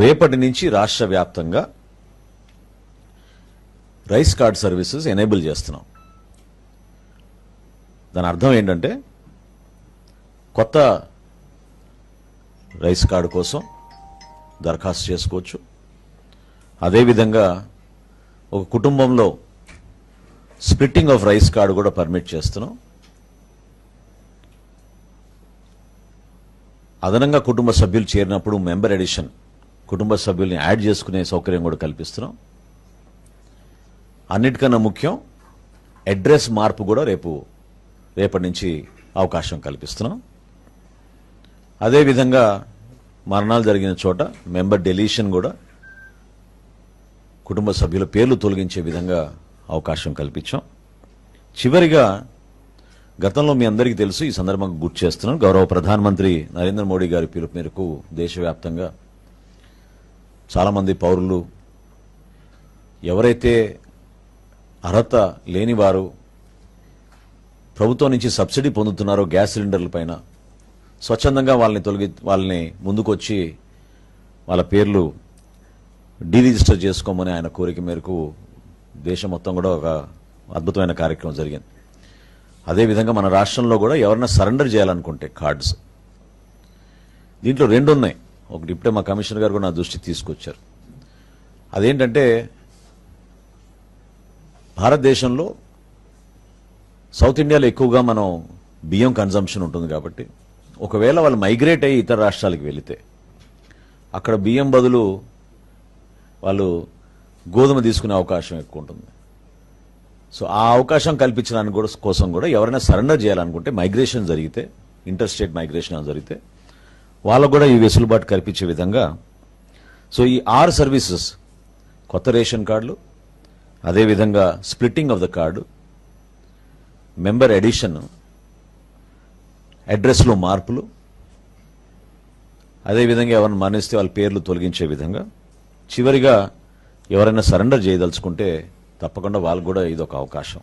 రేపటి నుంచి రాష్ట్ర వ్యాప్తంగా రైస్ కార్డ్ సర్వీసెస్ ఎనేబుల్ చేస్తున్నాం. దాని అర్థం ఏంటంటే కొత్త రైస్ కార్డు కోసం దరఖాస్తు చేసుకోవచ్చు. అదేవిధంగా ఒక కుటుంబంలో స్ప్లిట్టింగ్ ఆఫ్ రైస్ కార్డు కూడా పర్మిట్ చేస్తున్నాం. అదనంగా కుటుంబ సభ్యులు చేరినప్పుడు మెంబర్ ఎడిషన్, కుటుంబ సభ్యుల్ని యాడ్ చేసుకునే సౌకర్యం కూడా కల్పిస్తున్నాం. అన్నిటికన్నా ముఖ్యం అడ్రస్ మార్పు కూడా రేపటి నుంచి అవకాశం కల్పిస్తున్నాం. అదేవిధంగా మరణాలు జరిగిన చోట మెంబర్ డెలీషన్ కూడా కుటుంబ సభ్యుల పేర్లు తొలగించే విధంగా అవకాశం కల్పించాం. చివరిగా గతంలో మీ అందరికీ తెలుసు, ఈ సందర్భంగా గుర్తు చేస్తున్నాం, గౌరవ ప్రధానమంత్రి నరేంద్ర మోడీ గారి పిలుపు మేరకు దేశవ్యాప్తంగా చాలామంది పౌరులు ఎవరైతే అర్హత లేని వారు ప్రభుత్వం నుంచి సబ్సిడీ పొందుతున్నారో గ్యాస్ సిలిండర్ల పైన స్వచ్ఛందంగా వాళ్ళని ముందుకొచ్చి వాళ్ళ పేర్లు డీరిజిస్టర్ చేసుకోమని ఆయన కోరిక మేరకు దేశం మొత్తం కూడా ఒక అద్భుతమైన కార్యక్రమం జరిగింది. అదేవిధంగా మన రాష్ట్రంలో కూడా ఎవరైనా సరెండర్ చేయాలనుకుంటే కార్డ్స్, దీంట్లో రెండు ఉన్నాయి. ఒకటి ఇప్పుడే మా కమిషనర్ గారు కూడా నా దృష్టికి తీసుకొచ్చారు. అదేంటంటే భారతదేశంలో సౌత్ ఇండియాలో ఎక్కువగా మనం బియ్యం కన్జంప్షన్ ఉంటుంది కాబట్టి ఒకవేళ వాళ్ళు మైగ్రేట్ అయ్యి ఇతర రాష్ట్రాలకు వెళితే అక్కడ బియ్యం బదులు వాళ్ళు గోధుమ తీసుకునే అవకాశం ఎక్కువ ఉంటుంది. సో ఆ అవకాశం కల్పించడానికి కోసం కూడా ఎవరైనా సరెండర్ చేయాలనుకుంటే మైగ్రేషన్ జరిగితే, ఇంటర్ స్టేట్ మైగ్రేషన్ జరిగితే వాళ్ళకు కూడా ఈ వెసులుబాటు కల్పించే విధంగా సో ఈ 6 సర్వీసెస్, కొత్త రేషన్ కార్డులు, అదేవిధంగా splitting of the card, member addition, అడ్రస్లో మార్పులు, అదేవిధంగా ఎవరైనా మరణిస్తే వాళ్ళ పేర్లు తొలగించే విధంగా, చివరిగా ఎవరైనా సరెండర్ చేయదలుచుకుంటే తప్పకుండా వాళ్ళకు కూడా ఇదొక అవకాశం.